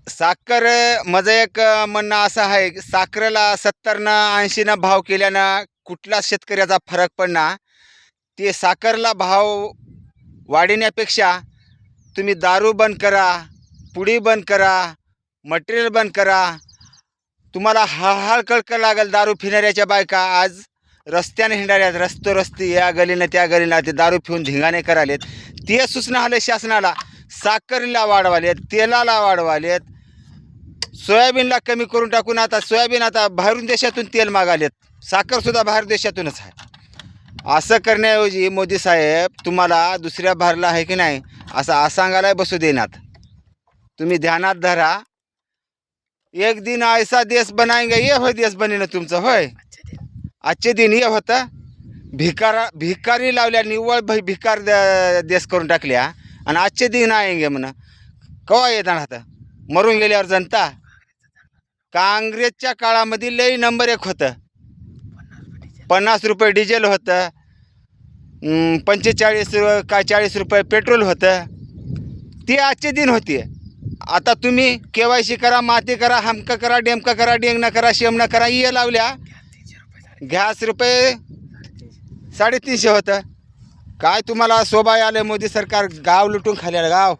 साखर माझं एक म्हणणं असं आहे की साखरेला 70 न 80 न भाव केल्यानं कुठलाच शेतकऱ्याचा फरक पडणार. ते साखरला भाव वाढविण्यापेक्षा तुम्ही दारू बंद करा, पुडी बंद करा, मटेरियल बंद करा. तुम्हाला हळहळ कळकळ लागेल. दारू पिणाऱ्याच्या बायका आज रस्त्याने हिंडाल्यात, रस्ते या गलीनं त्या गलीनं ते दारू पिऊन धिंगाणे करालेत. ते सूचना आले शासनाला. साखरेला वाढवालेत, तेलाला वाढवालेत, सोयाबीनला कमी करून टाकून आता सोयाबीन आता बाहेरून देशातून तेल मागालेत. साखरसुद्धा बाहेर देशातूनच आहे. असं करण्याऐवजी मोदी साहेब तुम्हाला दुसऱ्या भारला आहे की नाही असं सांगायला बसू देण्यात. तुम्ही ध्यानात धरा. एक दिन ऐसा देश बनाएंगे, ये होय देश बनेन तुमचं. होय आजचे दिन ये होतं. भिकारी लावल्या, निव्वळ भिकार देश करून टाकल्या. आणि आजचे दिन आएंगे म्हणा केव्हा येणार आता मरून गेल्यावर जनता. काँग्रेसच्या काळामध्ये लई नंबर 1 होतं. 50 रुपये डिझेल होतं, 45 काय 40 रुपये पेट्रोल होतं. ते आजचे दिन होते. आता तुम्ही KYC करा, माती करा, हमका करा, डेमका करा, डेंगना करा, शेमना करा, ये लावल्या. गॅस रुपये 350 होतं. काय तुम्हाला शोभा आलं मोदी सरकार गाव लुटून खाल्लं गाव.